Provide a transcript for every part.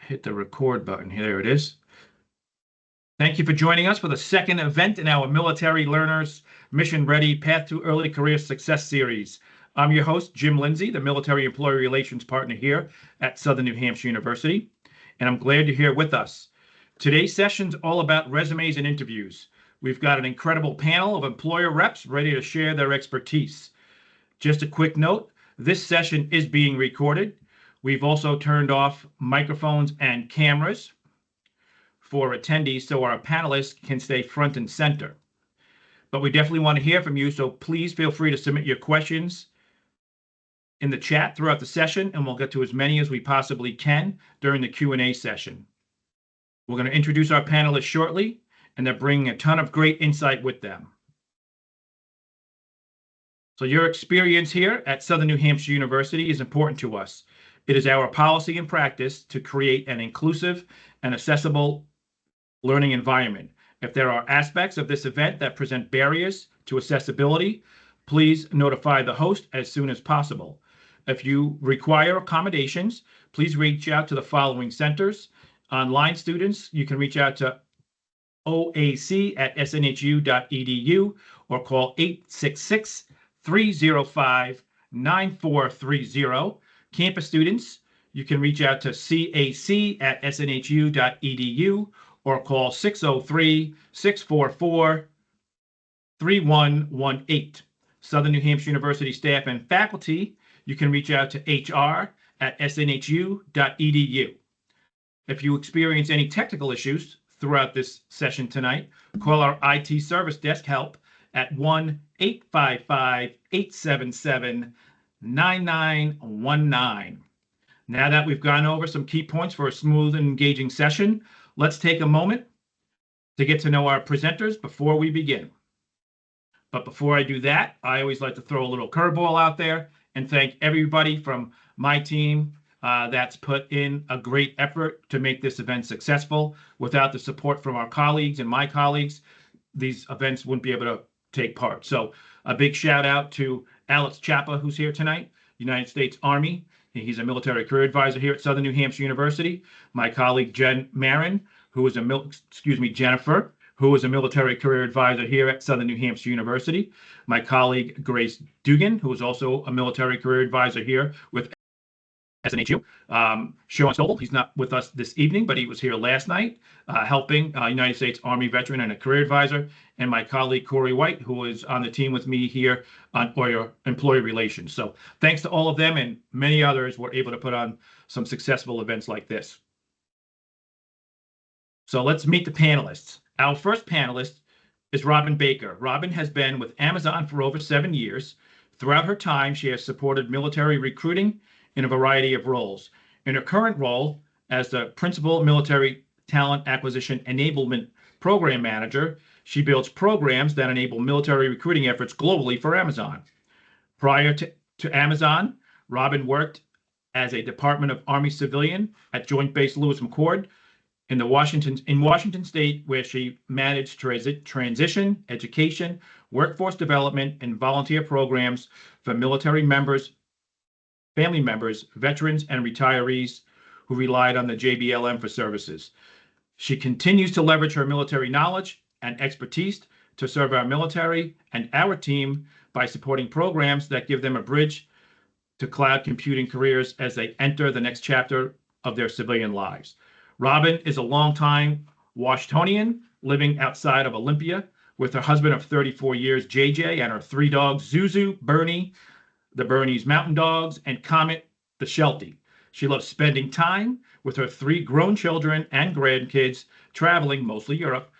hit the record button. There it is. Thank you for joining us for the second event in our Military Learners Mission Ready Path to Early Career Success series. I'm your host, Jim Lindsay, the Military Employee Relations Partner here at Southern New Hampshire University, and I'm glad you're here with us. Today's session's all about resumes and interviews. We've got an incredible panel of employer reps ready to share their expertise. Just a quick note, this session is being recorded. We've also turned off microphones and cameras for attendees so our panelists can stay front and center. But we definitely want to hear from you, so please feel free to submit your questions in the chat throughout the session, and we'll get to as many as we possibly can during the Q&A session. We're going to introduce our panelists shortly, and they're bringing a ton of great insight with them. So your experience here at Southern New Hampshire University is important to us. It is our policy and practice to create an inclusive and accessible learning environment. If there are aspects of this event that present barriers to accessibility, please notify the host as soon as possible. If you require accommodations, please reach out to the following centers. Online students, you can reach out to oac@snhu.edu or call 866-305-9430. Campus students, you can reach out to cac@snhu.edu or call 603-644-3118. Southern New Hampshire University staff and faculty, you can reach out to hr@snhu.edu. If you experience any technical issues throughout this session tonight, call our IT service desk help at 1-855-877-9919. Now that we've gone over some key points for a smooth and engaging session, let's take a moment to get to know our presenters before we begin. But before I do that, I always like to throw a little curveball out there and thank everybody from my team that's put in a great effort to make this event successful. Without the support from our colleagues and my colleagues, these events wouldn't be able to take part. So a big shout out to Alex Chapa, who's here tonight, United States Army. He's a military career advisor here at Southern New Hampshire University. My colleague Jen Marin, Jennifer, who is a military career advisor here at Southern New Hampshire University. My colleague Grace Dugan, who is also a military career advisor here with SNHU. Sean Sobel, he's not with us this evening, but he was here last night, helping United States Army veteran and a career advisor. And my colleague Corey White, who is on the team with me here on employee relations. So thanks to all of them and many others, we're able to put on some successful events like this. So let's meet the panelists. Our first panelist is Robin Baker. Robin has been with Amazon for over 7 years. Throughout her time, she has supported military recruiting in a variety of roles. In her current role as the Principal Military Talent Acquisition Enablement Program Manager, she builds programs that enable military recruiting efforts globally for Amazon. Prior to Amazon, Robin worked as a Department of Army civilian at Joint Base Lewis McChord in Washington State, where she managed transition, education, workforce development, and volunteer programs for military members, family members, veterans, and retirees who relied on the JBLM for services. She continues to leverage her military knowledge and expertise to serve our military and our team by supporting programs that give them a bridge to cloud computing careers as they enter the next chapter of their civilian lives. Robin is a longtime Washingtonian living outside of Olympia with her husband of 34 years, JJ, and her 3 dogs, Zuzu, Bernie, the Bernese Mountain Dogs, and Comet, the Sheltie. She loves spending time with her 3 grown children and grandkids, traveling, mostly Europe,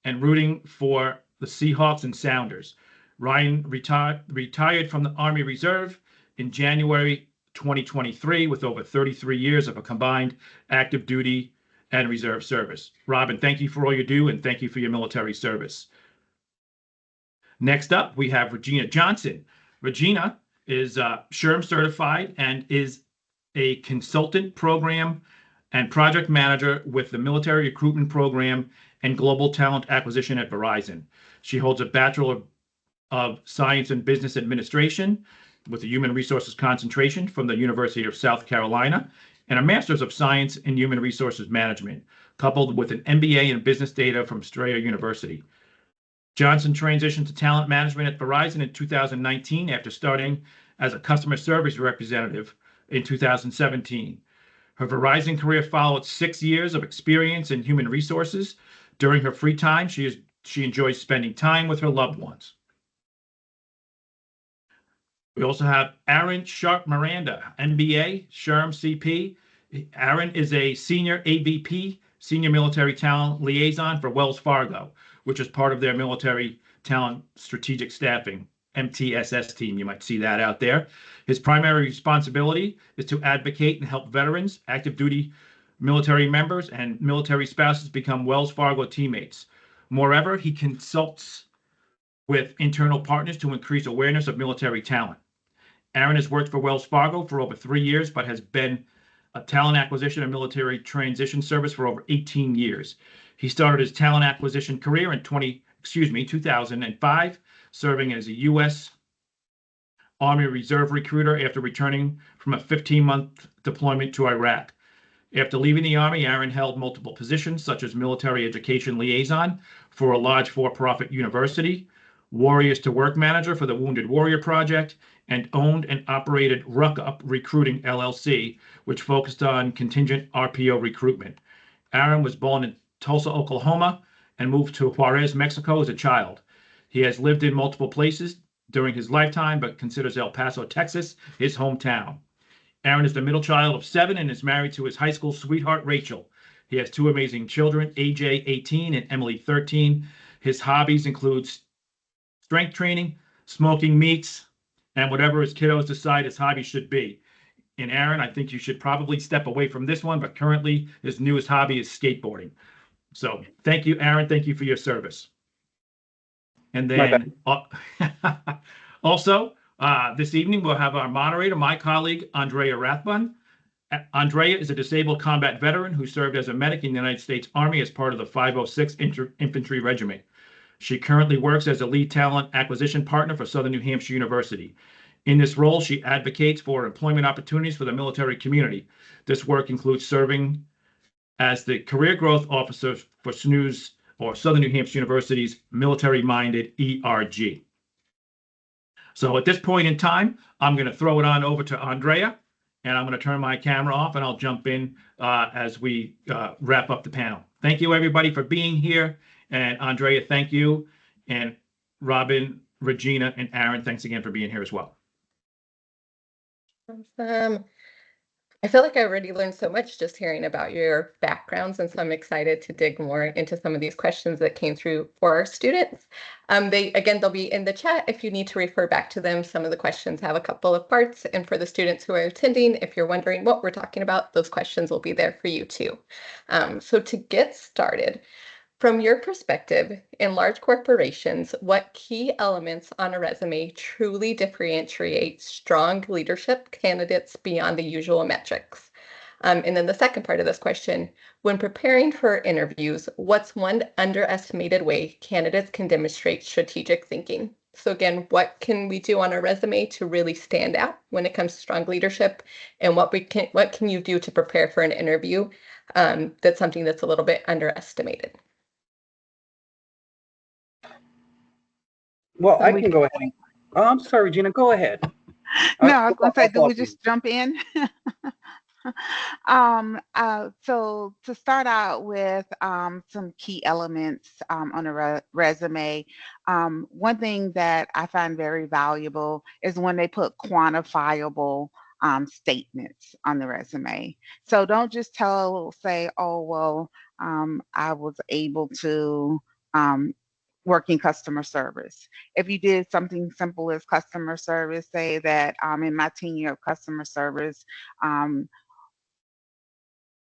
and rooting for the Seahawks and Sounders. Ryan retired from the Army Reserve in January 2023 with over 33 years of a combined active duty and reserve service. Robin, thank you for all you do, and thank you for your military service. Next up, we have Regina Johnson. Regina is SHRM certified and is a consultant program and project manager with the Military Recruitment Program and Global Talent Acquisition at Verizon. She holds a Bachelor of Science in Business Administration with a Human Resources concentration from the University of South Carolina and a Master's of Science in Human Resources Management, coupled with an MBA in Business Data from Strayer University. Johnson transitioned to talent management at Verizon in 2019 after starting as a customer service representative in 2017. Her Verizon career followed 6 years of experience in human resources. During her free time, she enjoys spending time with her loved ones. We also have Aaron Sharp Miranda, MBA, SHRM CP. Aaron is a senior AVP, Senior Military Talent Liaison for Wells Fargo, which is part of their Military Talent Strategic Staffing, MTSS team. You might see that out there. His primary responsibility is to advocate and help veterans, active duty military members, and military spouses become Wells Fargo teammates. Moreover, he consults with internal partners to increase awareness of military talent. Aaron has worked for Wells Fargo for over 3 years, but has been a talent acquisition and military transition service for over 18 years. He started his talent acquisition career in 2005, serving as a U.S. Army Reserve recruiter after returning from a 15-month deployment to Iraq. After leaving the Army, Aaron held multiple positions, such as military education liaison for a large for-profit university, Warriors to Work manager for the Wounded Warrior Project, and owned and operated Ruck Up Recruiting LLC, which focused on contingent RPO recruitment. Aaron was born in Tulsa, Oklahoma, and moved to Juarez, Mexico as a child. He has lived in multiple places during his lifetime, but considers El Paso, Texas, his hometown. Aaron is the middle child of 7 and is married to his high school sweetheart, Rachel. He has 2 amazing children, AJ, 18, and Emily, 13. His hobbies include strength training, smoking meats, and whatever his kiddos decide his hobby should be. And Aaron, I think you should probably step away from this one, but currently his newest hobby is skateboarding. So thank you, Aaron. Thank you for your service. And then also this evening, we'll have our moderator, my colleague, Andrea Rathbun. Andrea is a disabled combat veteran who served as a medic in the United States Army as part of the 506 Infantry Regiment. She currently works as a lead talent acquisition partner for Southern New Hampshire University. In this role, she advocates for employment opportunities for the military community. This work includes serving as the career growth officer for SNU's, or Southern New Hampshire University's, military-minded ERG. So at this point in time, I'm going to throw it on over to Andrea, and I'm going to turn my camera off, and I'll jump in as we wrap up the panel. Thank you, everybody, for being here. And Andrea, thank you. And Robin, Regina, and Aaron, thanks again for being here as well. Awesome. I feel like I already learned so much just hearing about your backgrounds, and so I'm excited to dig more into some of these questions that came through for our students. They'll be in the chat if you need to refer back to them. Some of the questions have a couple of parts, and for the students who are attending, if you're wondering what we're talking about, those questions will be there for you too. So to get started, from your perspective, in large corporations, what key elements on a resume truly differentiate strong leadership candidates beyond the usual metrics? And then the second part of this question, when preparing for interviews, what's one underestimated way candidates can demonstrate strategic thinking? So again, what can we do on a resume to really stand out when it comes to strong leadership? And what can you do to prepare for an interview that's something that's a little bit underestimated? Well, I can go ahead. Oh, I'm sorry, Gina, go ahead. No, I was going to say, do we just jump in? So to start out with some key elements on a resume, one thing that I find very valuable is when they put quantifiable statements on the resume. So don't just say, oh, well, I was able to work in customer service. If you did something simple as customer service, say that in my tenure of customer service,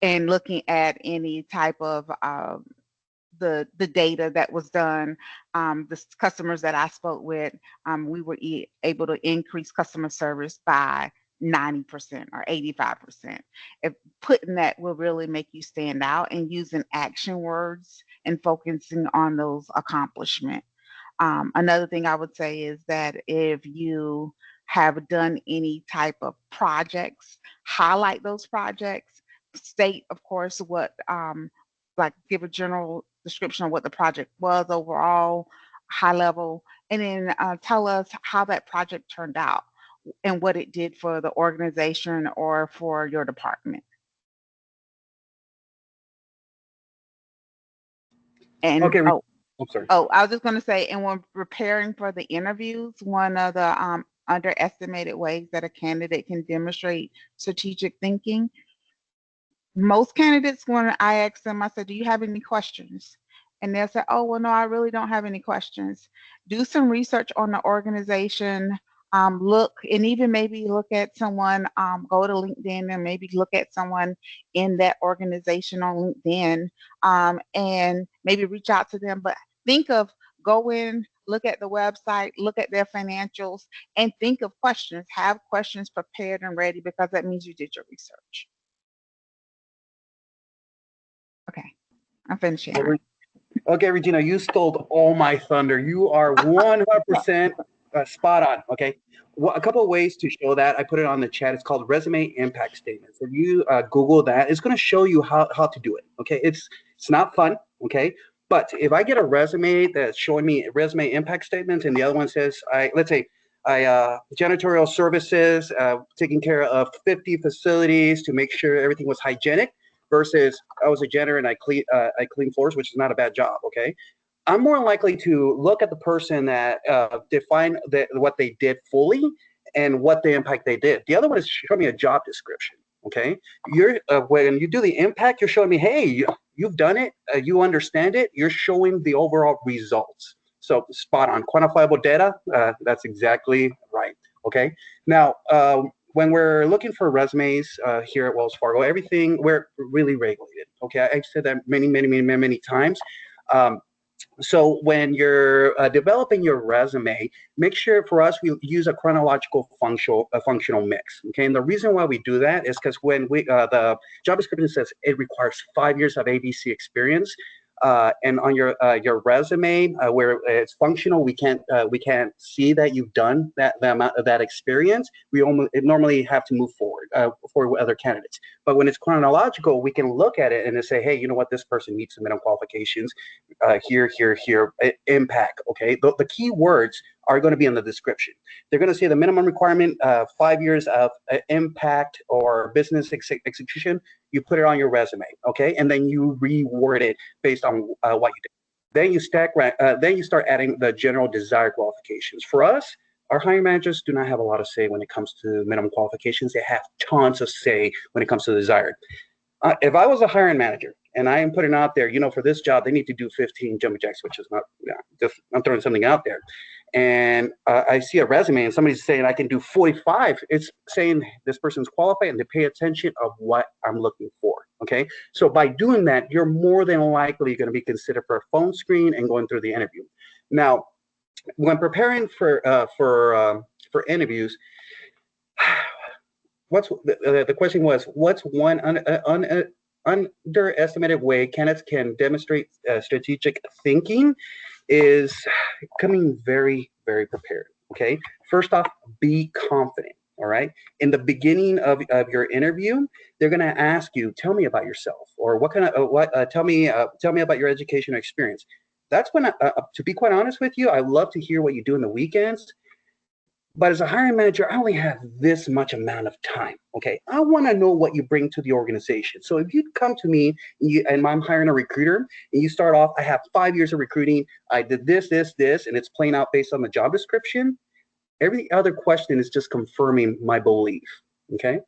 and looking at any type of the data that was done, the customers that I spoke with, we were able to increase customer service by 90% or 85%. If putting that will really make you stand out, and using action words and focusing on those accomplishments. Another thing I would say is that if you have done any type of projects, highlight those projects, state, of course, what, like give a general description of what the project was overall, high level, and then tell us how that project turned out and what it did for the organization or for your department. And Okay, I'm sorry. I was just going to say, and when preparing for the interviews, one of the underestimated ways that a candidate can demonstrate strategic thinking, most candidates, when I ask them, I said, do you have any questions? And they'll say, oh, well, no, I really don't have any questions. Do some research on the organization, look, and even maybe look at someone, go to LinkedIn and maybe look at someone in that organization on LinkedIn, and maybe reach out to them. But think of, go in, look at the website, look at their financials, and think of questions. Have questions prepared and ready, because that means you did your research. Okay, I'm finishing. Okay, Regina, you stole all my thunder. You are 100% spot on. Okay, well, a couple of ways to show that. I put it on the chat. It's called resume impact statements. If you Google that, it's going to show you how to do it. Okay, it's not fun. Okay, but if I get a resume that's showing me resume impact statements, and the other one says, let's say janitorial services, taking care of 50 facilities to make sure everything was hygienic, versus I was a janitor and I clean floors, which is not a bad job. Okay, I'm more likely to look at the person that define what they did fully and what the impact they did. The other one is show me a job description. Okay, you're when you do the impact, you're showing me, hey, you've done it, you understand it, you're showing the overall results. So spot on, quantifiable data. That's exactly right. Okay, now. When we're looking for resumes here at Wells Fargo, we're really regulated. Okay, I've said that many times. So when you're developing your resume, make sure for us we use a chronological functional mix. Okay, and the reason why we do that is because when the job description says it requires 5 years of ABC experience. And on your resume, where it's functional, we can't see that you've done that amount of that experience. We normally have to move forward for other candidates. But when it's chronological, we can look at it and say, hey, you know what, this person meets the minimum qualifications. Here, impact. Okay, the key words are going to be in the description. They're going to say the minimum requirement, 5 years of impact or business execution. You put it on your resume, okay, and then you reword it based on what you did. Then you start adding the general desired qualifications. For us, our hiring managers do not have a lot of say when it comes to minimum qualifications. They have tons of say when it comes to desired. If I was a hiring manager and I am putting out there, for this job, they need to do 15 jumping jacks, which is not, just I'm throwing something out there. And I see a resume and somebody's saying I can do 45. It's saying this person's qualified and they pay attention of what I'm looking for. Okay, so by doing that, you're more than likely going to be considered for a phone screen and going through the interview. Now, when preparing for interviews, the question was, what's one underestimated way candidates can demonstrate strategic thinking? Is coming very, very prepared. Okay, first off, be confident. All right, in the beginning of your interview, they're going to ask you, tell me about yourself, or what kind of tell me about your education experience. That's when to be quite honest with you, I love to hear what you do in the weekends. But as a hiring manager, I only have this much amount of time. Okay, I want to know what you bring to the organization. So if you come to me and I'm hiring a recruiter, and you start off, I have 5 years of recruiting, I did this, and it's playing out based on the job description. Every other question is just confirming my belief. Okay,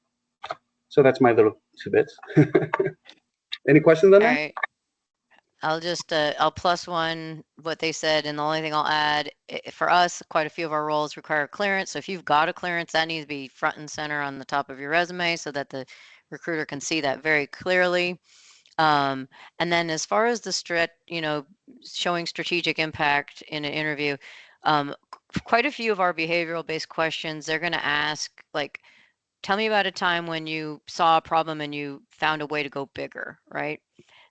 so that's my little 2 bits. Any questions on that? All right. I'll plus one what they said, and the only thing I'll add, for us, quite a few of our roles require clearance. So if you've got a clearance, that needs to be front and center on the top of your resume so that the recruiter can see that very clearly. And then as far as the showing strategic impact in an interview, quite a few of our behavioral based questions, they're going to ask, like, tell me about a time when you saw a problem and you found a way to go bigger, right?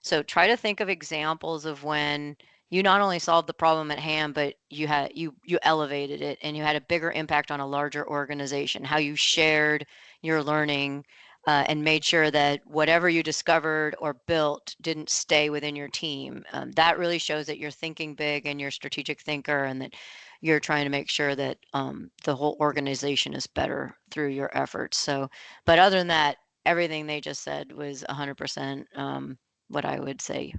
So try to think of examples of when you not only solved the problem at hand, but you elevated it and you had a bigger impact on a larger organization, how you shared your learning and made sure that whatever you discovered or built didn't stay within your team. That really shows that you're thinking big and you're a strategic thinker, and that you're trying to make sure that the whole organization is better through your efforts. So, but other than that, everything they just said was 100% what I would say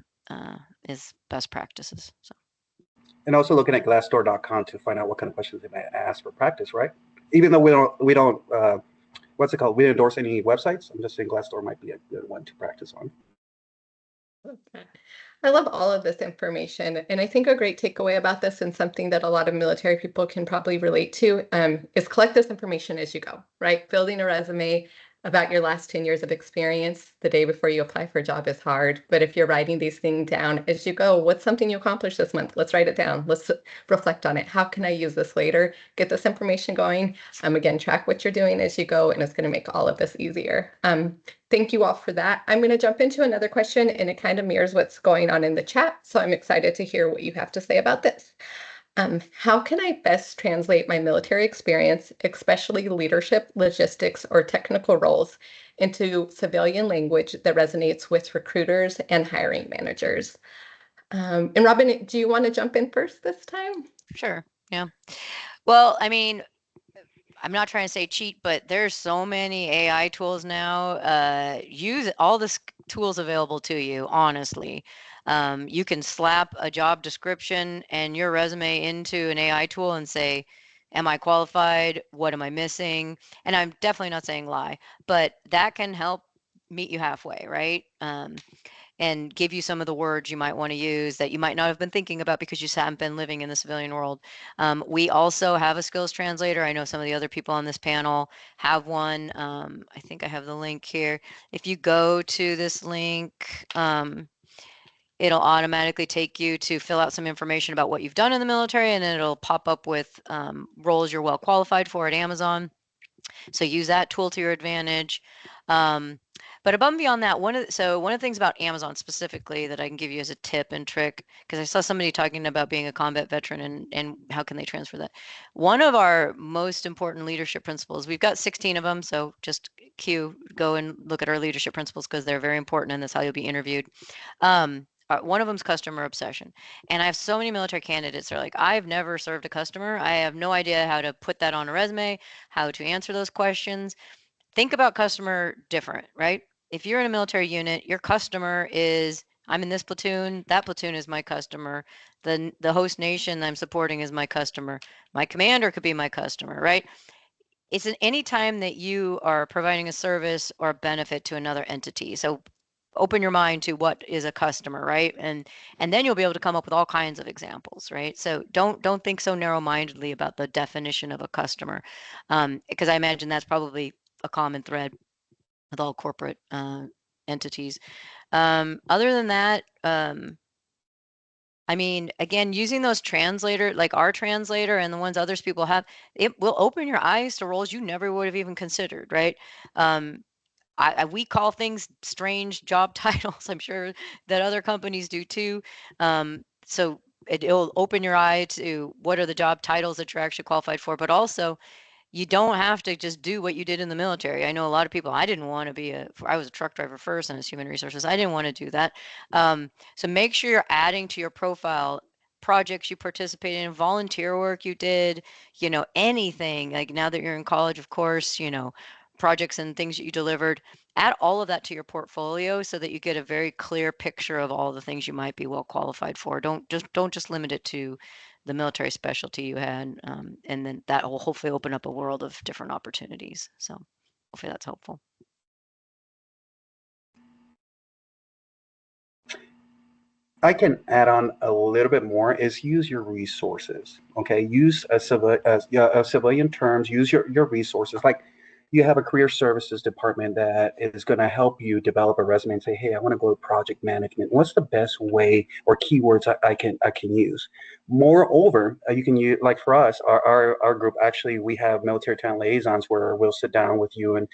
is best practices. So. And also looking at Glassdoor.com to find out what kind of questions they might ask for practice, right? Even though we don't what's it called? We don't endorse any websites. I'm just saying Glassdoor might be a good one to practice on. Okay. I love all of this information. And I think a great takeaway about this, and something that a lot of military people can probably relate to, is collect this information as you go, right? Building a resume about your last 10 years of experience the day before you apply for a job is hard. But if you're writing these things down as you go, what's something you accomplished this month? Let's write it down. Let's reflect on it. How can I use this later? Get this information going. Again, track what you're doing as you go, and it's going to make all of this easier. Thank you all for that. I'm going to jump into another question, and it kind of mirrors what's going on in the chat. So I'm excited to hear what you have to say about this. How can I best translate my military experience, especially leadership, logistics, or technical roles, into civilian language that resonates with recruiters and hiring managers? And Robin, do you want to jump in first this time? Sure. Yeah. Well, I mean, I'm not trying to say cheat, but there's so many AI tools now. Use all the tools available to you, honestly. You can slap a job description and your resume into an AI tool and say, am I qualified? What am I missing? And I'm definitely not saying lie, but that can help meet you halfway, right? And give you some of the words you might want to use that you might not have been thinking about because you just haven't been living in the civilian world. We also have a skills translator. I know some of the other people on this panel have one. I think I have the link here. If you go to this link, it'll automatically take you to fill out some information about what you've done in the military, and then it'll pop up with roles you're well qualified for at Amazon. So use that tool to your advantage. But above and beyond that, one of the things about Amazon specifically that I can give you as a tip and trick, because I saw somebody talking about being a combat veteran and how can they transfer that. One of our most important leadership principles, we've got 16 of them, so just go and look at our leadership principles because they're very important and that's how you'll be interviewed. One of them is customer obsession. And I have so many military candidates that are like, I've never served a customer. I have no idea how to put that on a resume, how to answer those questions. Think about customer different, right? If you're in a military unit, your customer is, I'm in this platoon, that platoon is my customer. The host nation I'm supporting is my customer. My commander could be my customer, right? It's any time that you are providing a service or a benefit to another entity. So open your mind to what is a customer, right? And then you'll be able to come up with all kinds of examples, right? So don't think so narrow-mindedly about the definition of a customer, because I imagine that's probably a common thread with all corporate entities. Other than that, I mean, again, using those translator, like our translator and the ones others people have, it will open your eyes to roles you never would have even considered, right? We call things strange job titles. I'm sure that other companies do too. So it'll open your eye to what are the job titles that you're actually qualified for, but also you don't have to just do what you did in the military. I know a lot of people, I didn't want to be I was a truck driver first and as human resources. I didn't want to do that. So make sure you're adding to your profile projects you participated in, volunteer work you did, anything like now that you're in college, of course, projects and things that you delivered, add all of that to your portfolio so that you get a very clear picture of all the things you might be well qualified for. Don't just limit it to the military specialty you had, and then that will hopefully open up a world of different opportunities. So hopefully that's helpful. I can add on a little bit more is use your resources. Okay, use civilian terms, use your resources. Like you have a career services department that is going to help you develop a resume and say, hey, I want to go to project management. What's the best way or keywords I can use? Moreover, you can use, like for us, our group, actually, we have military talent liaisons where we'll sit down with you and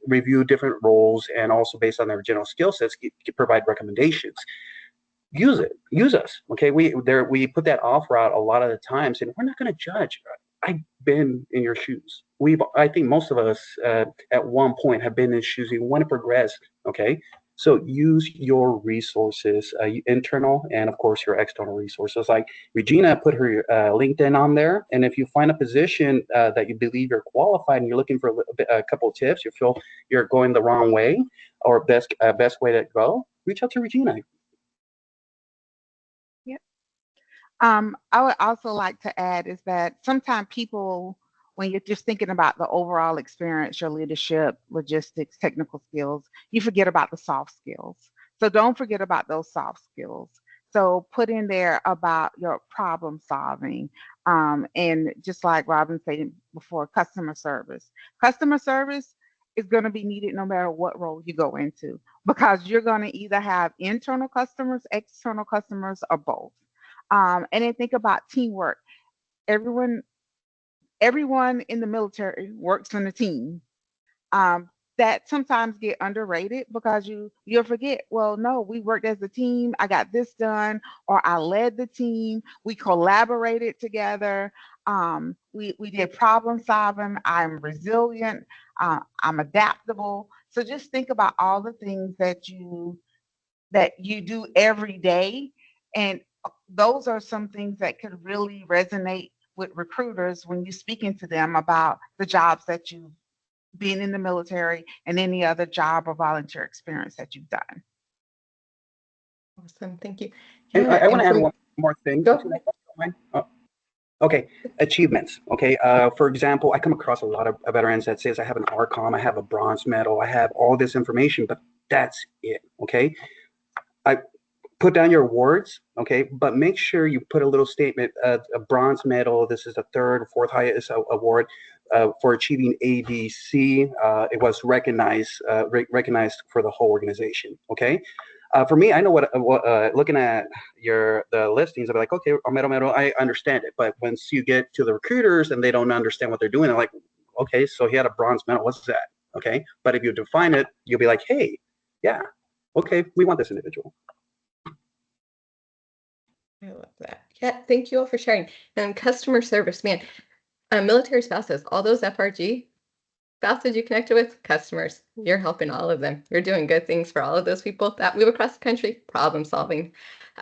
review different roles and also based on their general skill sets, provide recommendations. Use us. Okay, we put that offer out a lot of the times, and we're not going to judge. I've been in your shoes. I think most of us at one point have been in shoes. You want to progress, okay? So use your resources, internal and of course your external resources. Like Regina put her LinkedIn on there, and if you find a position that you believe you're qualified and you're looking for a couple of tips, you feel you're going the wrong way or best way to go, reach out to Regina. I would also like to add is that sometimes people, when you're just thinking about the overall experience, your leadership, logistics, technical skills, you forget about the soft skills. So don't forget about those soft skills. So put in there about your problem solving. And just like Robin said before, customer service. Customer service is going to be needed no matter what role you go into, because you're going to either have internal customers, external customers, or both. And then think about teamwork. Everyone in the military works in a team. That sometimes get underrated because you'll forget, well, no, we worked as a team. I got this done, or I led the team. We collaborated together. We did problem solving. I'm resilient. I'm adaptable. So just think about all the things that you do every day, and those are some things that could really resonate with recruiters when you're speaking to them about the jobs that you've been in the military and any other job or volunteer experience that you've done. Awesome, thank you. And I want to add one more thing. Go ahead. Okay, achievements. Okay, for example, I come across a lot of veterans that says I have an ARCOM, I have a bronze medal, I have all this information, but that's it. Okay, I put down your awards, okay, but make sure you put a little statement, a bronze medal, this is the third or fourth highest award for achieving ABC. It was recognized for the whole organization, okay? For me, I know what looking at the listings, I'll be like, okay, a medal, I understand it. But once you get to the recruiters and they don't understand what they're doing, they're like, okay, so he had a bronze medal, what's that? Okay, but if you define it, you'll be like, hey, yeah, okay, we want this individual. I love that. Yeah, thank you all for sharing. And customer service, man, military spouses, all those FRG spouses you connected with, customers, you're helping all of them. You're doing good things for all of those people that move across the country, problem solving,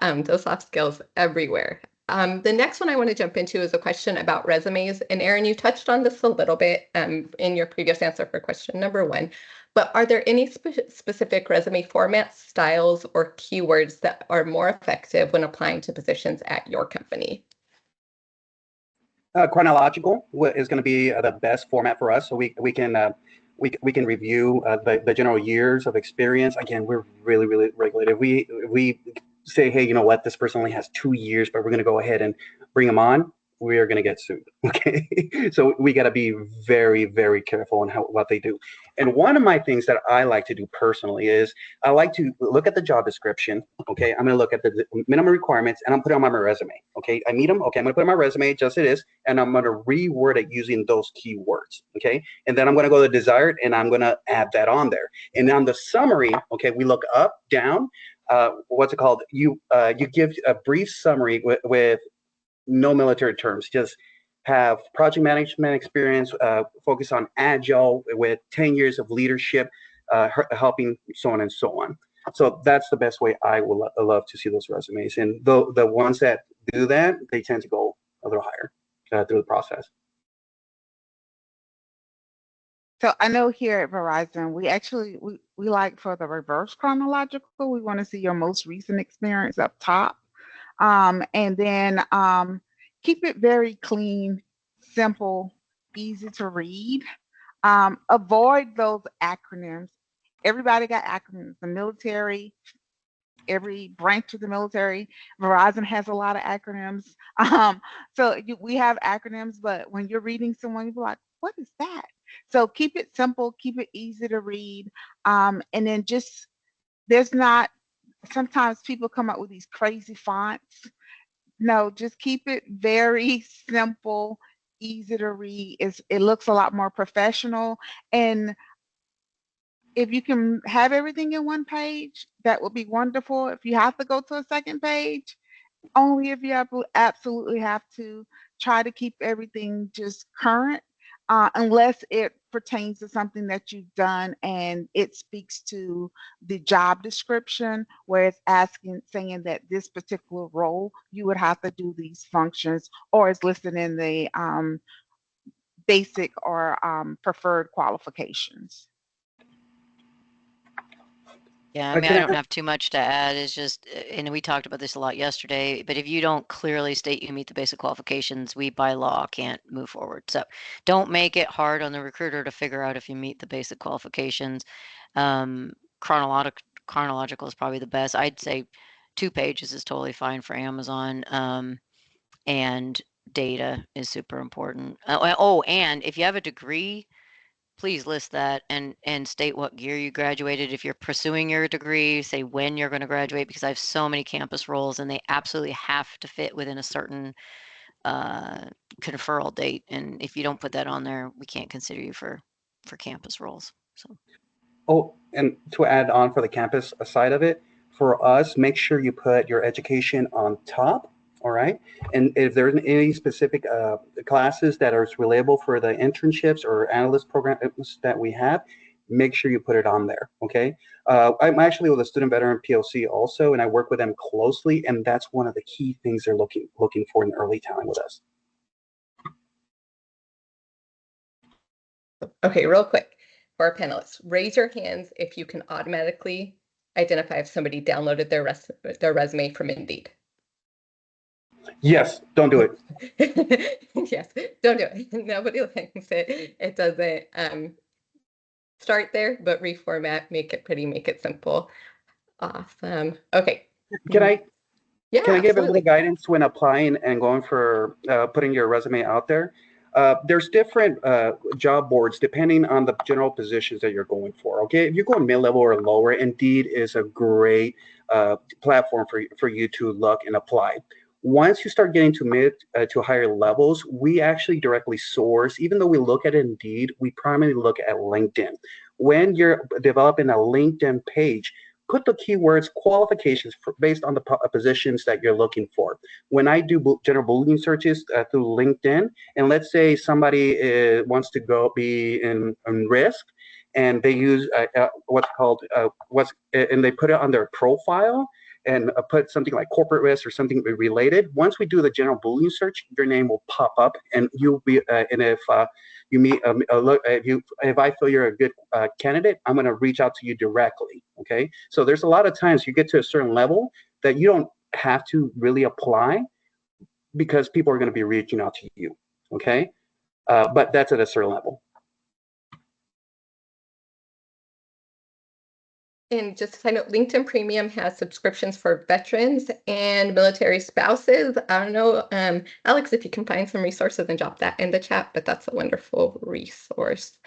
those soft skills everywhere. The next one I want to jump into is a question about resumes. And Erin, you touched on this a little bit in your previous answer for question number 1. But are there any specific resume formats, styles, or keywords that are more effective when applying to positions at your company? Chronological is going to be the best format for us, so we can review the general years of experience. Again, we're really regulated. We say, hey, you know what, this person only has 2 years, but we're going to go ahead and bring them on. We are going to get sued. Okay, so we got to be very careful on what they do. And one of my things that I like to do personally is I like to look at the job description. Okay, I'm going to look at the minimum requirements and I'm putting them on my resume. Okay, I meet them. Okay, I'm going to put it on my resume just as it is, and I'm going to reword it using those keywords. Okay, and then I'm going to go to desired and I'm going to add that on there. And on the summary, okay, we look up, down. What's it called? You give a brief summary with no military terms, just have project management experience, focus on agile with 10 years of leadership, helping so on and so on. So that's the best way I will love to see those resumes. And the ones that do that, they tend to go a little higher through the process. So I know here at Verizon, we like for the reverse chronological. We want to see your most recent experience up top. And then keep it very clean, simple, easy to read. Avoid those acronyms. Everybody got acronyms. The military, every branch of the military, Verizon has a lot of acronyms. So we have acronyms, but when you're reading someone, you're like, what is that? So keep it simple, keep it easy to read. And then sometimes people come up with these crazy fonts. No, just keep it very simple, easy to read. It looks a lot more professional. And if you can have everything in one page, that would be wonderful. If you have to go to a second page, only if you absolutely have to. try to keep everything just current, unless it pertains to something that you've done and it speaks to the job description, where it's saying that this particular role, you would have to do these functions, or it's listed in the basic or preferred qualifications. Yeah, I mean, I don't have too much to add. It's just, and we talked about this a lot yesterday, but if you don't clearly state you meet the basic qualifications, we by law can't move forward. So don't make it hard on the recruiter to figure out if you meet the basic qualifications. Chronological is probably the best. I'd say 2 pages is totally fine for Amazon. And data is super important. Oh, and if you have a degree, please list that and state what year you graduated. If you're pursuing your degree, say when you're going to graduate, because I have so many campus roles and they absolutely have to fit within a certain conferral date. And if you don't put that on there, we can't consider you for campus roles. So. Oh, and to add on for the campus side of it, for us, make sure you put your education on top. All right. And if there's any specific classes that are relatable for the internships or analyst programs that we have, make sure you put it on there. Okay. I'm actually with a student veteran POC also, and I work with them closely. And that's one of the key things they're looking for in early talent with us. Okay, real quick for our panelists, raise your hands if you can automatically identify if somebody downloaded their resume from Indeed. Yes, don't do it. Yes, don't do it. Nobody likes it. It doesn't start there, but reformat, make it pretty, make it simple. Awesome. Okay. Can I give a absolutely. little guidance when applying and going for putting your resume out there? There's different job boards depending on the general positions that you're going for. Okay, if you're going mid-level or lower, Indeed is a great platform for you to look and apply. Once you start getting to mid to higher levels, we actually directly source. Even though we look at Indeed, we primarily look at LinkedIn. When you're developing a LinkedIn page, put the keywords qualifications based on the positions that you're looking for. When I do general Boolean searches through LinkedIn, and let's say somebody wants to go be in risk, and they use what's called and they put it on their profile and put something like corporate risk or something related. Once we do the general Boolean search, your name will pop up, and you'll be. And if you meet, if I feel you're a good candidate, I'm going to reach out to you directly. Okay. So there's a lot of times you get to a certain level that you don't have to really apply because people are going to be reaching out to you. Okay. But that's at a certain level. And just a side note, LinkedIn Premium has subscriptions for veterans and military spouses. I don't know, Alex, if you can find some resources and drop that in the chat, but that's a wonderful resource.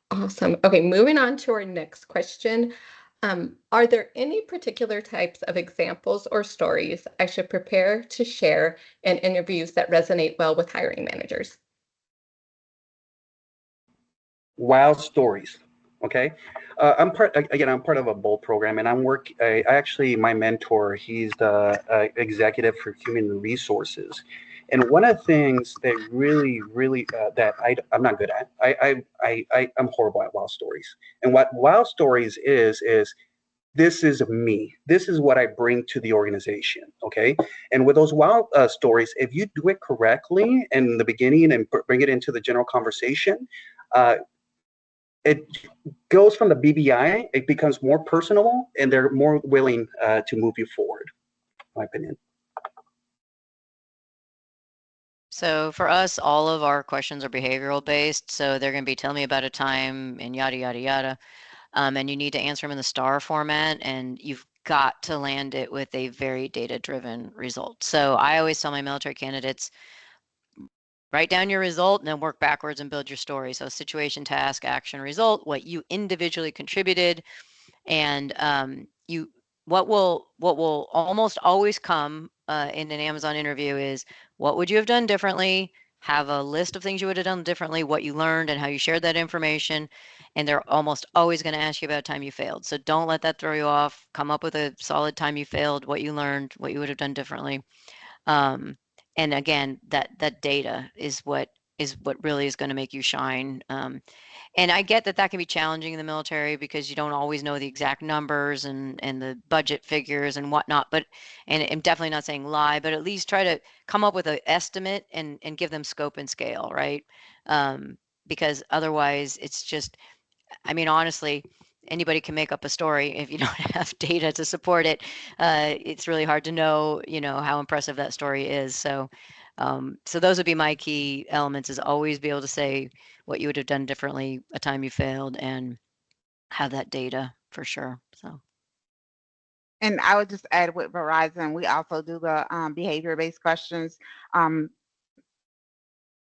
Awesome. Okay, moving on to our next question. Are there any particular types of examples or stories I should prepare to share in interviews that resonate well with hiring managers? Wow stories. Okay, I'm part of a BOLD program, and my mentor, he's the executive for human resources. And one of the things that really that I'm not good at, I'm horrible at wow stories. And what wow stories is this is me. This is what I bring to the organization. Okay. And with those wow stories, if you do it correctly in the beginning and bring it into the general conversation, it goes from the BBI, it becomes more personable, and they're more willing to move you forward, in my opinion. So for us, all of our questions are behavioral based. So they're going to be tell me about a time and yada, yada, yada. And you need to answer them in the STAR format, and you've got to land it with a very data-driven result. So I always tell my military candidates, write down your result and then work backwards and build your story. So situation, task, action, result, what you individually contributed, and what will almost always come in an Amazon interview is what would you have done differently? Have a list of things you would have done differently, what you learned and how you shared that information. And they're almost always going to ask you about a time you failed. So don't let that throw you off. Come up with a solid time you failed, what you learned, what you would have done differently. And again, that data is what really is going to make you shine. And I get that can be challenging in the military because you don't always know the exact numbers and the budget figures and whatnot. But and I'm definitely not saying lie, but at least try to come up with an estimate and give them scope and scale, right? Because otherwise, it's just, I mean, honestly, anybody can make up a story if you don't have data to support it. It's really hard to know, how impressive that story is. So, so those would be my key elements: is always be able to say what you would have done differently a time you failed, and have that data for sure. So. And I would just add, with Verizon, we also do the behavior-based questions.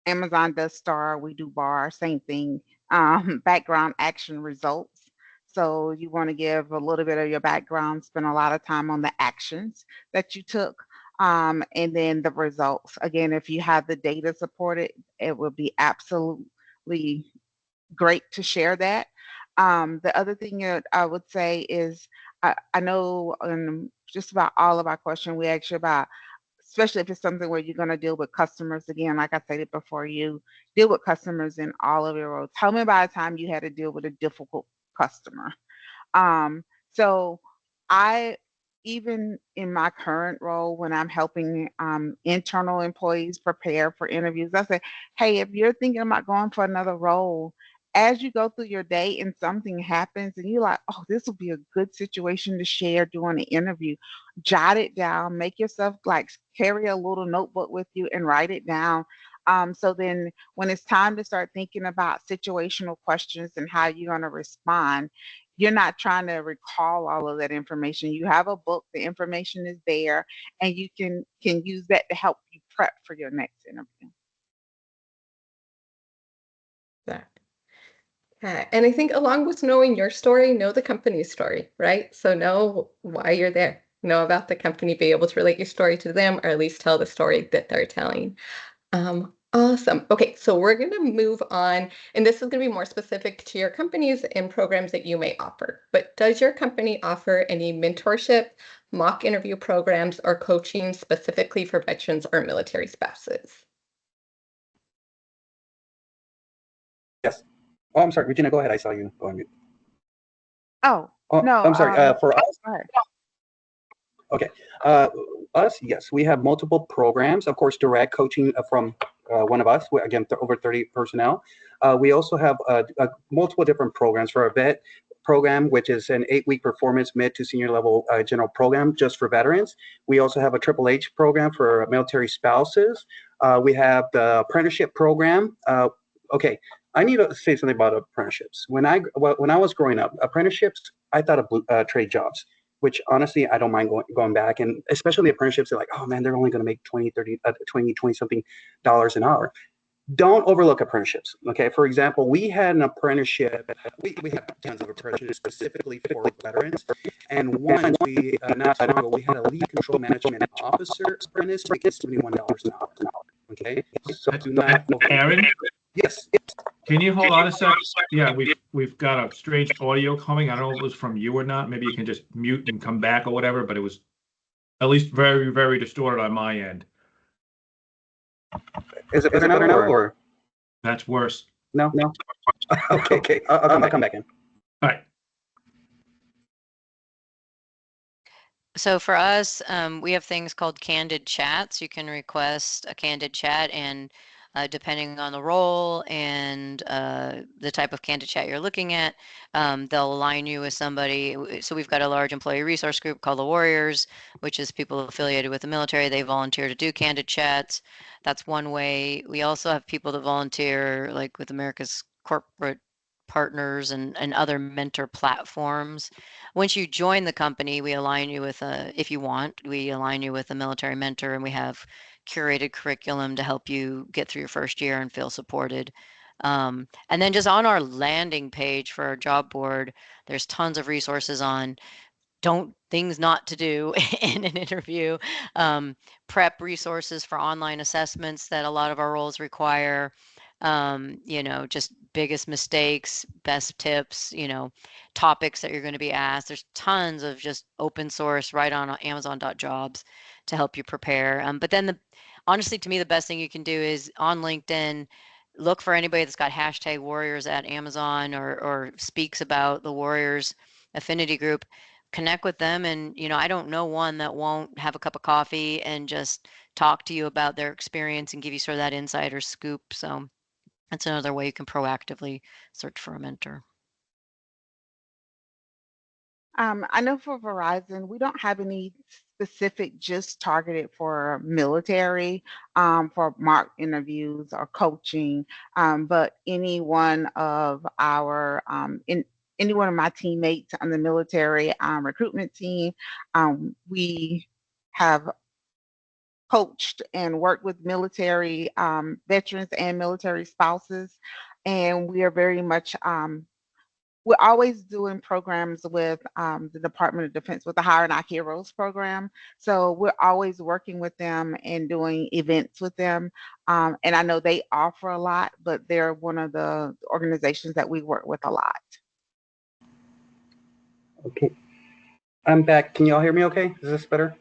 Amazon does STAR, we do BAR, same thing. Background, action, results. So you want to give a little bit of your background, spend a lot of time on the actions that you took, and then the results. Again, if you have the data supported, it would be absolutely great to share that. The other thing that I would say is, I know in just about all of our questions, we ask you about, especially if it's something where you're going to deal with customers. Again, like I said it before, you deal with customers in all of your roles. Tell me about a time you had to deal with a difficult customer. So I, even in my current role, when I'm helping internal employees prepare for interviews, I say, hey, if you're thinking about going for another role, as you go through your day and something happens and you're like, oh, this will be a good situation to share during the interview, jot it down, make yourself like carry a little notebook with you and write it down. So then when it's time to start thinking about situational questions and how you're going to respond, you're not trying to recall all of that information. You have a book, the information is there, and you can use that to help you prep for your next interview. That. And I think along with knowing your story, know the company's story, right? So know why you're there. Know about the company, be able to relate your story to them, or at least tell the story that they're telling. Awesome. Okay, so we're going to move on, and this is going to be more specific to your companies and programs that you may offer. But does your company offer any mentorship, mock interview programs, or coaching specifically for veterans or military spouses? Yes. Oh, I'm sorry, Regina, go ahead. I saw you go on mute. Oh, Oh, no. I'm sorry. For us, Go ahead. okay. Us, yes, we have multiple programs. Of course, direct coaching from one of us. Again, over 30 personnel. We also have multiple different programs for our vet program, which is an 8-week performance mid to senior level general program just for veterans. We also have a Triple H program for military spouses. We have the apprenticeship program. Okay, I need to say something about apprenticeships. When I was growing up, apprenticeships, I thought of trade jobs, which honestly, I don't mind going back. And especially the apprenticeships, they're like, oh man, they're only going to make 20 something dollars an hour. Don't overlook apprenticeships. Okay. For example, we had an apprenticeship. We have tons of apprenticeships specifically for veterans. And once not too long ago, we had a lead control management officer apprentice making $71 an hour. Okay. So do not overlook. Aaron, Yes. can you hold on a sec? Yeah, we've got a strange audio coming. I don't know if it was from you or not. Maybe you can just mute and come back or whatever, but it was at least very, very distorted on my end. Is it better now or? That's worse. No. Okay. I'll come back in. All right. So for us, we have things called candid chats. You can request a candid chat, and depending on the role and the type of candid chat you're looking at, they'll align you with somebody. So we've got a large employee resource group called the Warriors, which is people affiliated with the military. They volunteer to do candid chats. That's one way. We also have people that volunteer, like with America's Corporate Partners and other mentor platforms. Once you join the company, we align you with if you want, we align you with a military mentor, and we have curated curriculum to help you get through your first year and feel supported. And then just on our landing page for our job board, there's tons of resources on things not to do in an interview, prep resources for online assessments that a lot of our roles require, just biggest mistakes, best tips, topics that you're going to be asked. There's tons of just open source right on Amazon.jobs to help you prepare. But then honestly, to me, the best thing you can do is on LinkedIn, look for anybody that's got hashtag warriors at Amazon or speaks about the Warriors affinity group, connect with them. And, I don't know one that won't have a cup of coffee and just talk to you about their experience and give you sort of that insider scoop. So that's another way you can proactively search for a mentor. I know for Verizon, we don't have any specific just targeted for military, for mock interviews or coaching, but any one of any one of my teammates on the military recruitment team, we have coached and worked with military veterans and military spouses, and we are very much we're always doing programs with the Department of Defense with the Hiring Our Heroes program. So we're always working with them and doing events with them. And I know they offer a lot, but they're one of the organizations that we work with a lot. Okay, I'm back. Can y'all hear me okay? Is this better?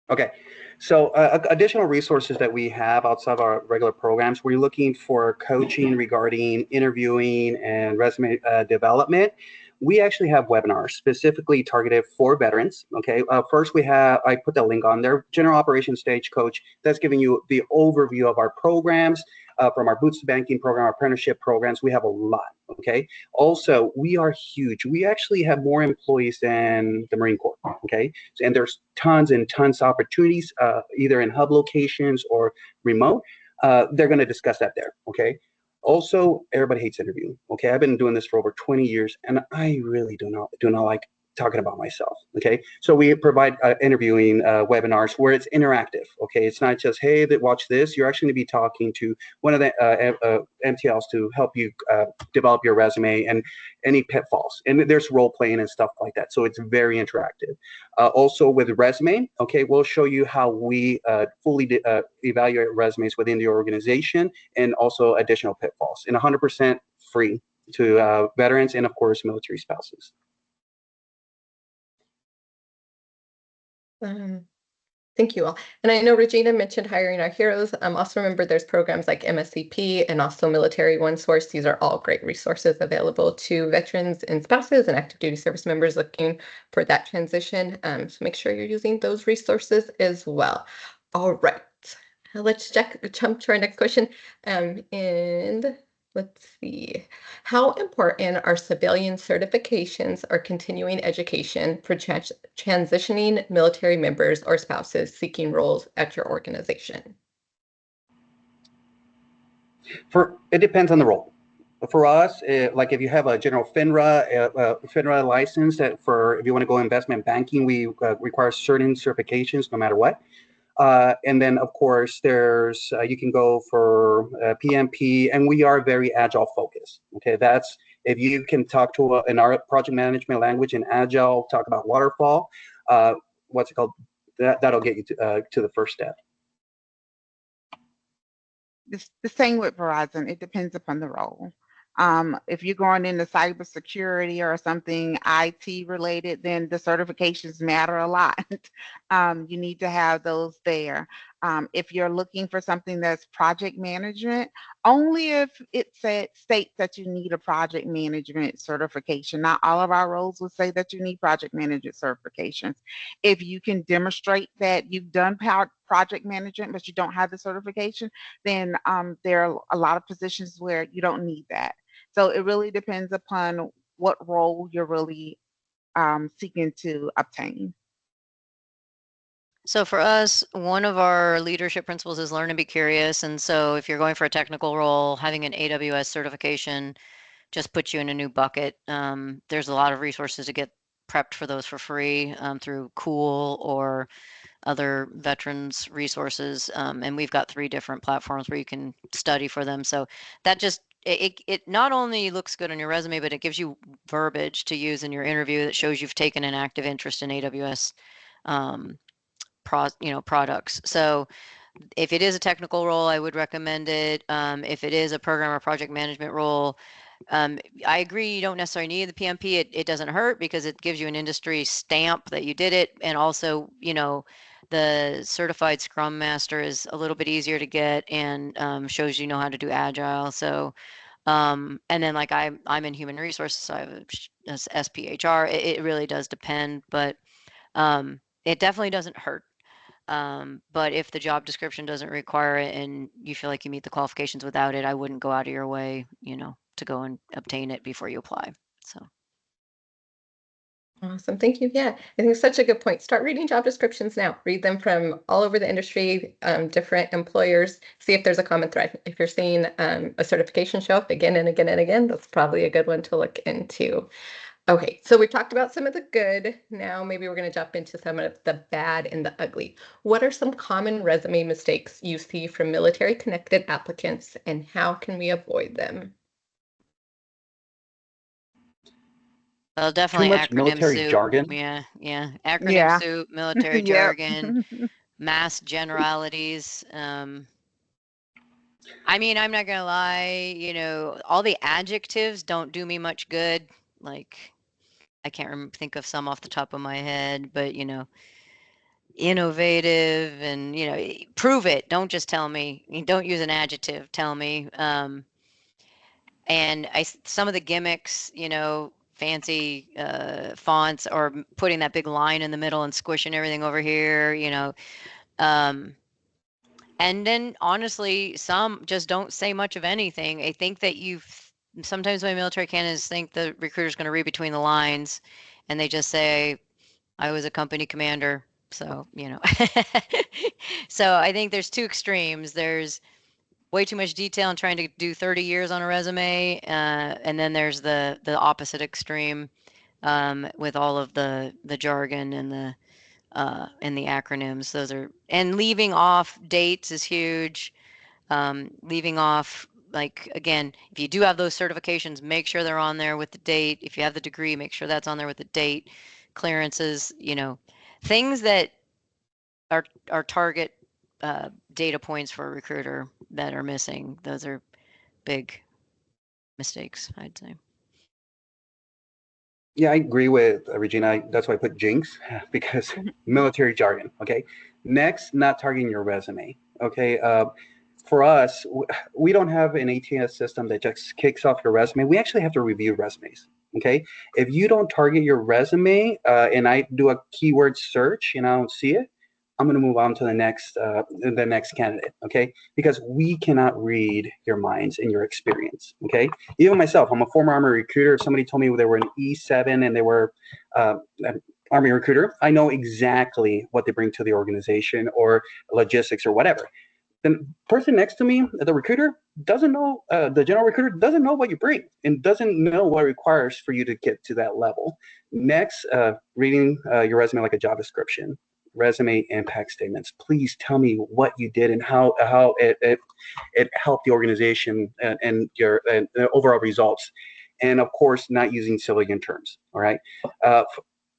Okay. So additional resources that we have outside our regular programs, we're looking for coaching regarding interviewing and resume development. We actually have webinars specifically targeted for veterans. Okay. First, I put the link on there, General Operations Stagecoach. That's giving you the overview of our programs. From our Boots to Banking program, our apprenticeship programs, we have a lot. Okay. Also, we are huge. We actually have more employees than the Marine Corps. Okay. And there's tons and tons of opportunities, either in hub locations or remote. They're going to discuss that there. Okay. Also, everybody hates interviewing. Okay. I've been doing this for over 20 years, and I really do not like talking about myself. Okay. So we provide interviewing webinars where it's interactive. Okay. It's not just, hey, watch this. You're actually going to be talking to one of the MTLs to help you develop your resume and any pitfalls. And there's role playing and stuff like that. So it's very interactive. Also with resume, okay, we'll show you how we fully evaluate resumes within the organization and also additional pitfalls, and 100% free to veterans and of course military spouses. Thank you all. And I know Regina mentioned Hiring Our Heroes. Also remember there's programs like MSCP and also Military OneSource. These are all great resources available to veterans and spouses and active duty service members looking for that transition. So make sure you're using those resources as well. All right, let's jump to our next question. And let's see. How important are civilian certifications or continuing education for transitioning military members or spouses seeking roles at your organization? It depends on the role. For us, like if you have a general FINRA license, if you want to go investment banking, we require certain certifications no matter what. And then, of course, there's you can go for PMP, and we are very agile focused. Okay, that's if you can talk to in our project management language in agile, talk about waterfall. What's it called? That'll get you to the first step. The same with Verizon. It depends upon the role. If you're going into cybersecurity or something IT related, then the certifications matter a lot. You need to have those there. If you're looking for something that's project management, only if it states that you need a project management certification. Not all of our roles will say that you need project management certifications. If you can demonstrate that you've done project management, but you don't have the certification, then there are a lot of positions where you don't need that. So it really depends upon what role you're really seeking to obtain. So for us, one of our leadership principles is learn and be curious. And so if you're going for a technical role, having an AWS certification just puts you in a new bucket. There's a lot of resources to get prepped for those for free through Cool or other veterans resources. And we've got 3 different platforms where you can study for them. So that just, it not only looks good on your resume, but it gives you verbiage to use in your interview that shows you've taken an active interest in AWS products. So if it is a technical role, I would recommend it. If it is a program or project management role, I agree you don't necessarily need the PMP. It doesn't hurt because it gives you an industry stamp that you did it. And also, The certified Scrum Master is a little bit easier to get and shows you know how to do Agile. So, and then like I'm in human resources, so I have a SPHR. It really does depend, but it definitely doesn't hurt. But if the job description doesn't require it and you feel like you meet the qualifications without it, I wouldn't go out of your way, to go and obtain it before you apply. So. Awesome. Thank you. Yeah, I think it's such a good point. Start reading job descriptions now. Read them from all over the industry, different employers. See if there's a common thread. If you're seeing a certification show up again and again and again, that's probably a good one to look into. Okay, so we've talked about some of the good. Now maybe we're going to jump into some of the bad and the ugly. What are some common resume mistakes you see from military-connected applicants, and how can we avoid them? Well, definitely much acronym military soup. jargon. Yeah. Acronym Yeah. soup, military Yep. jargon, mass generalities. I mean, I'm not gonna lie, all the adjectives don't do me much good. Like, I can't think of some off the top of my head, but innovative and prove it. Don't just tell me. Don't use an adjective. Tell me. And some of the gimmicks, fancy fonts or putting that big line in the middle and squishing everything over here, and then honestly, some just don't say much of anything. I think that sometimes my military candidates think the recruiter's going to read between the lines and they just say, I was a company commander. So, so I think there's two extremes. There's way too much detail and trying to do 30 years on a resume. And then there's the opposite extreme with all of the jargon and the acronyms. And leaving off dates is huge. Leaving off, like, again, if you do have those certifications, make sure they're on there with the date. If you have the degree, make sure that's on there with the date. Clearances, things that are target data points for a recruiter that are missing. Those are big mistakes, I'd say. Yeah, I agree with Regina. That's why I put jinx, because military jargon. Okay. Next, not targeting your resume. Okay. For us, we don't have an ATS system that just kicks off your resume. We actually have to review resumes. Okay. If you don't target your resume and I do a keyword search and I don't see it, I'm going to move on to the next candidate, okay? Because we cannot read your minds and your experience, okay? Even myself, I'm a former Army recruiter. If somebody told me they were an E7 and they were an Army recruiter, I know exactly what they bring to the organization or logistics or whatever. The person next to me, the recruiter, doesn't know, the general recruiter doesn't know what you bring and doesn't know what it requires for you to get to that level. Next, reading your resume like a job description. Resume impact statements. Please tell me what you did and how it helped the organization and your overall results. And of course, not using civilian terms. All right.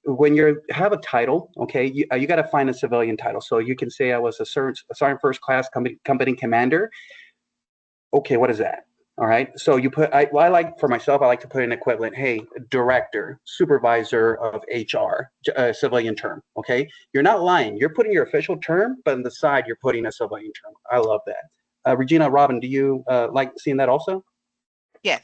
When you have a title, okay, you got to find a civilian title. So you can say I was a sergeant first class company commander. Okay, what is that? All right. So you put, I like for myself, I like to put an equivalent. Hey, director, supervisor of HR, civilian term. Okay. You're not lying. You're putting your official term, but on the side, you're putting a civilian term. I love that. Regina, Robin, do you like seeing that also? Yes.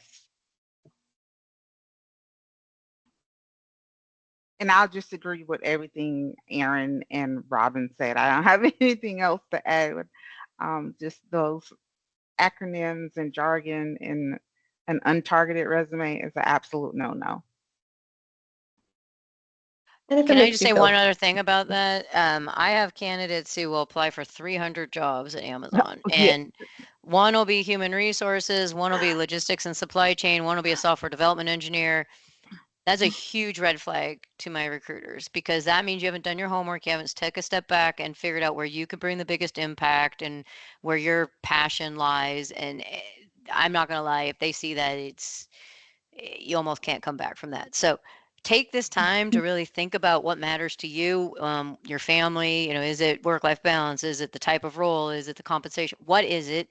And I'll just agree with everything Aaron and Robin said. I don't have anything else to add. Just those acronyms and jargon in an untargeted resume is an absolute no-no. Can I just say one other thing about that? I have candidates who will apply for 300 jobs at Amazon, and one will be human resources, one will be logistics and supply chain, one will be a software development engineer. That's a huge red flag to my recruiters, because that means you haven't done your homework. You haven't taken a step back and figured out where you could bring the biggest impact and where your passion lies. And I'm not going to lie, if they see that, you almost can't come back from that. So take this time to really think about what matters to you, your family. Is it work-life balance? Is it the type of role? Is it the compensation? What is it?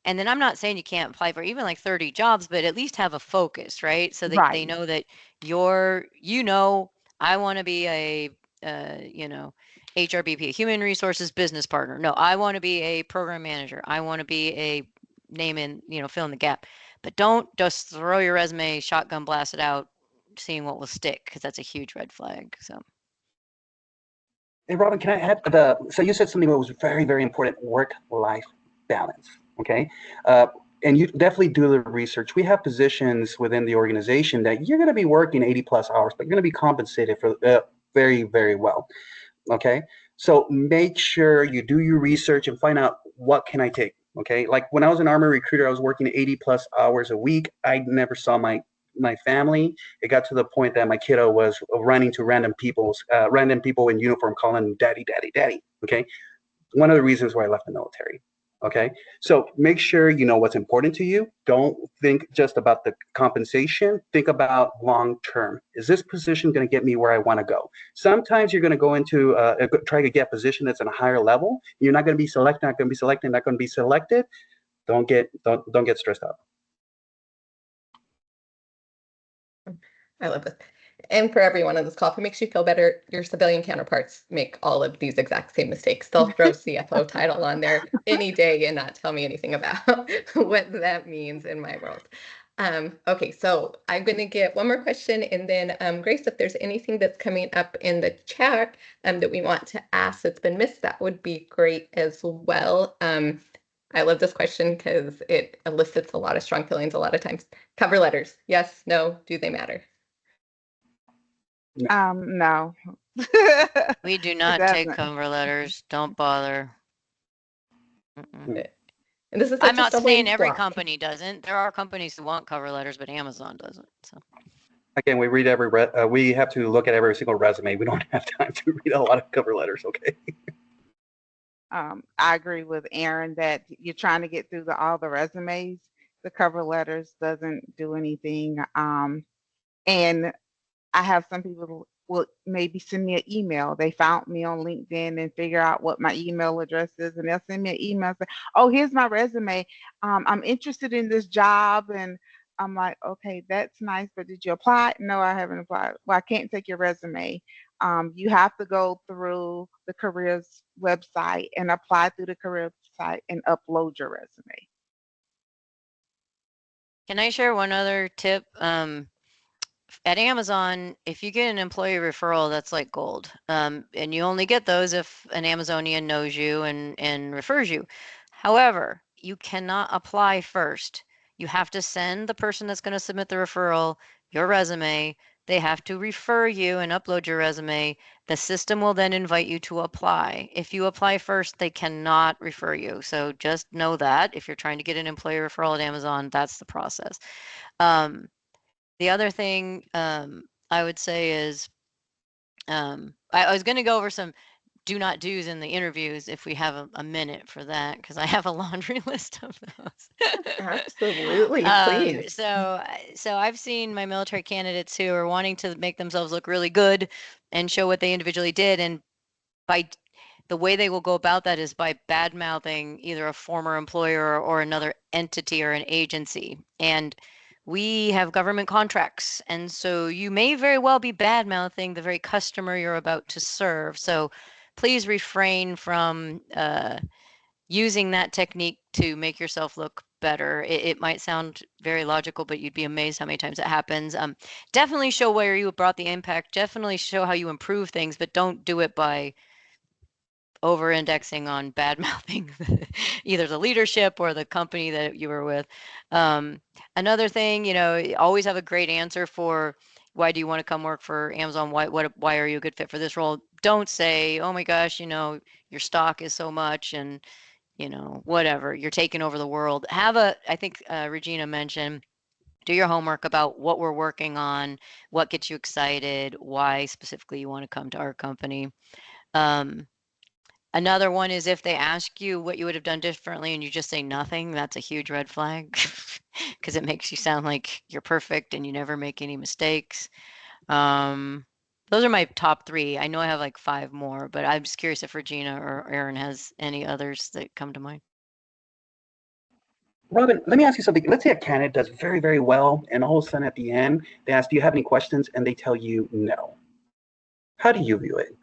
And then I'm not saying you can't apply for even like 30 jobs, but at least have a focus, right? So that they know that I want to be a you know, HRBP, human resources business partner. No, I want to be a program manager. I want to be a name in, you know, fill in the gap. But don't just throw your resume, shotgun blast it out, seeing what will stick, because that's a huge red flag. So. Hey, Robin, can I add so you said something that was very, very important, work-life balance, okay? And you definitely do the research. We have positions within the organization that you're going to be working 80 plus hours, but you're going to be compensated for very, very well, okay? So make sure you do your research and find out what can I take, okay? Like when I was an Army recruiter, I was working 80 plus hours a week. I never saw my family. It got to the point that my kiddo was running to random people in uniform calling him daddy, daddy, daddy. Okay. One of the reasons why I left the military. Okay. So make sure you know what's important to you. Don't think just about the compensation. Think about long term. Is this position going to get me where I want to go? Sometimes you're going to go into try to get a position that's at a higher level. You're not going to be selected, not going to be selected, not going to be selected. Don't get stressed out. I love this. And for everyone on this call, if it makes you feel better, your civilian counterparts make all of these exact same mistakes. They'll throw CFO title on there any day and not tell me anything about what that means in my world. Okay, so I'm going to get one more question, and then Grace, if there's anything that's coming up in the chat that we want to ask that's been missed, that would be great as well. I love this question because it elicits a lot of strong feelings a lot of times. Cover letters, yes, no, do they matter? No. We do not take cover letters. Don't bother. And this is I'm not just a saying lame every block. company doesn't. There are companies who want cover letters, but Amazon doesn't. So. Again, we read we have to look at every single resume. We don't have time to read a lot of cover letters. Okay. I agree with Aaron that you're trying to get through all the resumes. The cover letters doesn't do anything. And I have some people will maybe send me an email. They found me on LinkedIn and figure out what my email address is, and they'll send me an email and say, "Oh, here's my resume. I'm interested in this job." And I'm like, "Okay, that's nice, but did you apply?" "No, I haven't applied." "Well, I can't take your resume. You have to go through the careers website and apply through the career site and upload your resume." Can I share one other tip? At Amazon, if you get an employee referral, that's like gold. And you only get those if an Amazonian knows you and refers you. However, you cannot apply first. You have to send the person that's going to submit the referral your resume. They have to refer you and upload your resume. The system will then invite you to apply. If you apply first, they cannot refer you. So just know that if you're trying to get an employee referral at Amazon, that's the process. The other thing I would say is I was going to go over some do not do's in the interviews if we have a minute for that, because I have a laundry list of those. Absolutely, please. So I've seen my military candidates who are wanting to make themselves look really good and show what they individually did, and by the way they will go about that is by bad mouthing either a former employer or another entity or an agency. And we have government contracts, and so you may very well be bad mouthing the very customer you're about to serve. So please refrain from using that technique to make yourself look better. It might sound very logical, but you'd be amazed how many times it happens. Definitely show where you brought the impact. Definitely show how you improve things, but don't do it by over-indexing on bad mouthing either the leadership or the company that you were with. Another thing, you know, always have a great answer for why do you want to come work for Amazon? Why are you a good fit for this role? Don't say, oh my gosh, you know, your stock is so much and, you know, whatever, you're taking over the world. I think Regina mentioned, do your homework about what we're working on, what gets you excited, why specifically you want to come to our company. Another one is if they ask you what you would have done differently and you just say nothing, that's a huge red flag because it makes you sound like you're perfect and you never make any mistakes. Those are my top 3. I know I have like 5 more, but I'm just curious if Regina or Aaron has any others that come to mind. Robin, let me ask you something. Let's say a candidate does very, very well, and all of a sudden at the end, they ask, do you have any questions? And they tell you no. How do you view it?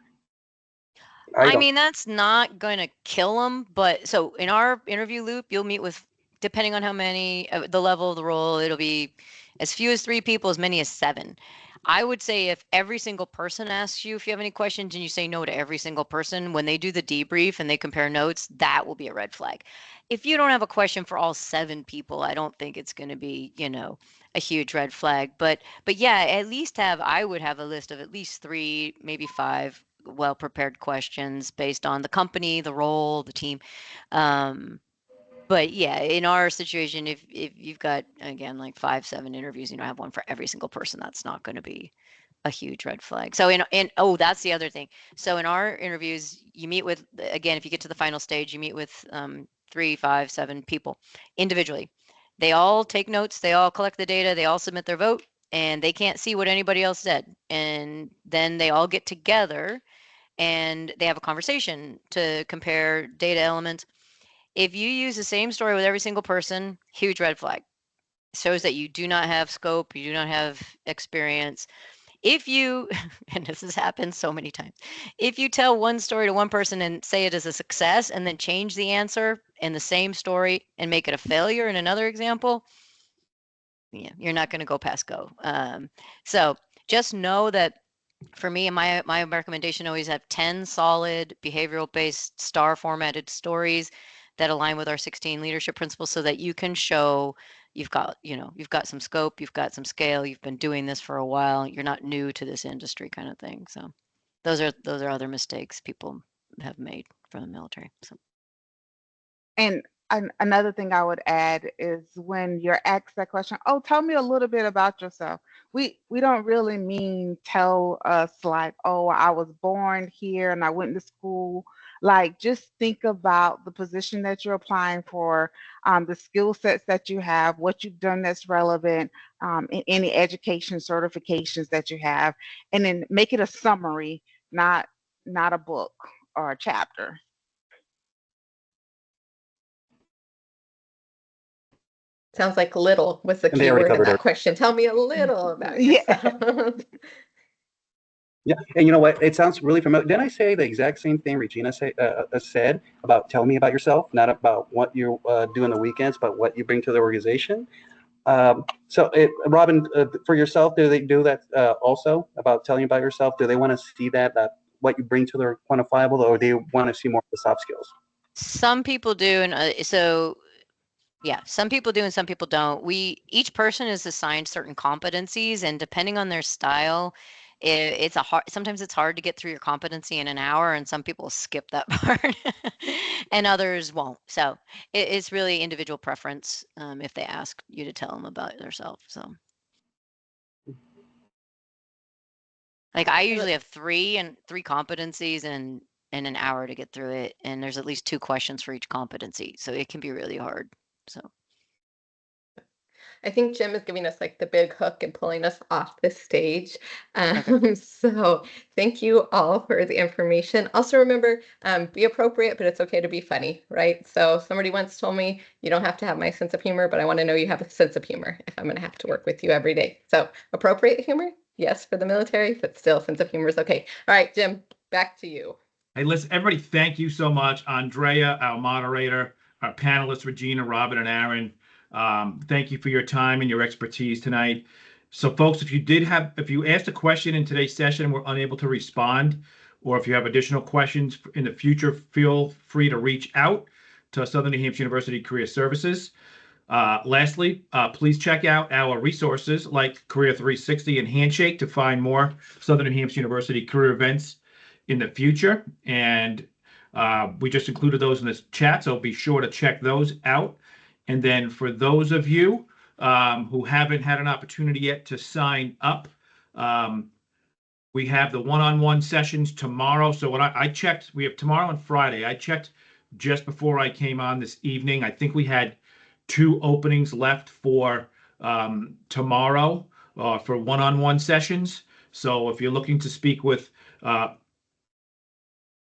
I don't. mean, that's not going to kill them, but so in our interview loop, you'll meet with, depending on how many, the level of the role, it'll be as few as 3 people, as many as 7. I would say if every single person asks you if you have any questions and you say no to every single person, when they do the debrief and they compare notes, that will be a red flag. If you don't have a question for all 7 people, I don't think it's going to be, a huge red flag. But yeah, at least I would have a list of at least 3, maybe 5 well-prepared questions based on the company, the role, the team. But yeah, in our situation, if you've got, again, like 5, 7 interviews, you don't have one for every single person, that's not going to be a huge red flag. So oh, that's the other thing. So in our interviews, you meet with, again, if you get to the final stage, you meet with 3, 5, 7 people individually. They all take notes, they all collect the data, they all submit their vote, and they can't see what anybody else said. And then they all get together and they have a conversation to compare data elements. If you use the same story with every single person, huge red flag. Shows that you do not have scope, you do not have experience. If you, and this has happened so many times, if you tell one story to one person and say it is a success and then change the answer in the same story and make it a failure in another example, yeah, you're not going to go past go. So just know that for me, my recommendation always have 10 solid behavioral based star formatted stories that align with our 16 leadership principles so that you can show you've got some scope, you've got some scale, you've been doing this for a while, you're not new to this industry kind of thing. So those are other mistakes people have made from the military. So. And another thing I would add is when you're asked that question, oh, tell me a little bit about yourself. We don't really mean tell us like, oh, I was born here and I went to school. Like, just think about the position that you're applying for, the skill sets that you have, what you've done that's relevant, in any education certifications that you have, and then make it a summary, not a book or a chapter. Sounds like little was the And they key already word in covered that it. question. Tell me a little about Yeah. yourself. Yeah, and you know what? It sounds really familiar. Didn't I say the exact same thing Regina said about tell me about yourself, not about what you do on the weekends, but what you bring to the organization? Robin, for yourself, do they do that also about telling about yourself? Do they want to see that what you bring to their quantifiable, or do they want to see more of the soft skills? Some people do, and so yeah, some people do and some people don't. Each person is assigned certain competencies, and depending on their style, sometimes it's hard to get through your competency in an hour, and some people skip that part and others won't. So it's really individual preference if they ask you to tell them about yourself. So like I usually have 3 competencies and an hour to get through it, and there's at least 2 questions for each competency. So it can be really hard. So I think Jim is giving us like the big hook and pulling us off the stage. Okay. So thank you all for the information. Also remember, be appropriate, but it's okay to be funny, right? So somebody once told me, you don't have to have my sense of humor, but I want to know you have a sense of humor if I'm going to have to work with you every day. So appropriate humor, yes, for the military, but still sense of humor is okay. All right, Jim, back to you. Hey, listen, everybody, thank you so much. Andrea, our moderator, our panelists, Regina, Robin, and Aaron. Thank you for your time and your expertise tonight. So folks, if you asked a question in today's session, we're unable to respond, or if you have additional questions in the future, feel free to reach out to Southern New Hampshire University Career Services. Lastly, please check out our resources like Career 360 and Handshake to find more Southern New Hampshire University career events in the future. And we just included those in this chat, so be sure to check those out. And then for those of you who haven't had an opportunity yet to sign up, we have the one-on-one sessions tomorrow. So when I checked, we have tomorrow and Friday. I checked just before I came on this evening. I think we had 2 openings left for tomorrow for one-on-one sessions. So if you're looking to speak with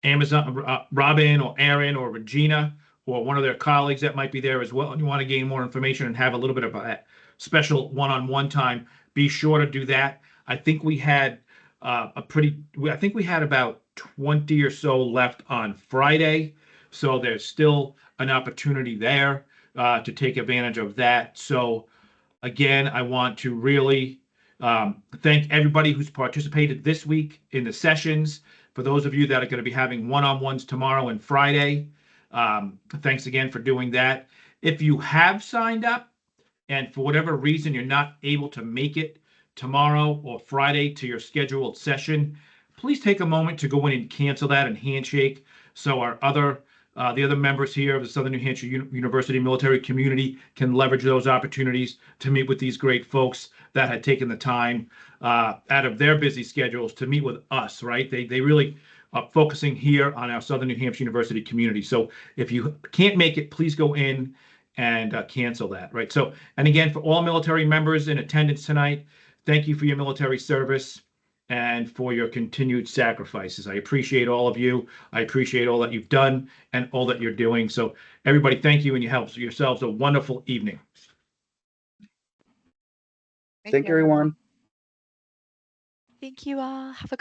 Amazon, Robin or Aaron or Regina, or one of their colleagues that might be there as well, and you want to gain more information and have a little bit of a special one-on-one time, be sure to do that. I think we had I think we had about 20 or so left on Friday. So there's still an opportunity there to take advantage of that. So again, I want to really thank everybody who's participated this week in the sessions. For those of you that are going to be having one-on-ones tomorrow and Friday, thanks again for doing that. If you have signed up and for whatever reason you're not able to make it tomorrow or Friday to your scheduled session, please take a moment to go in and cancel that and handshake so our the other members here of the Southern New Hampshire University military community can leverage those opportunities to meet with these great folks that had taken the time out of their busy schedules to meet with us, right? They really are focusing here on our Southern New Hampshire University community. So if you can't make it, please go in and cancel that, right? So, and again, for all military members in attendance tonight, thank you for your military service and for your continued sacrifices. I appreciate all of you. I appreciate all that you've done and all that you're doing. So everybody, thank you, and you have yourselves a wonderful evening. Thank you, everyone. Thank you all. Have a good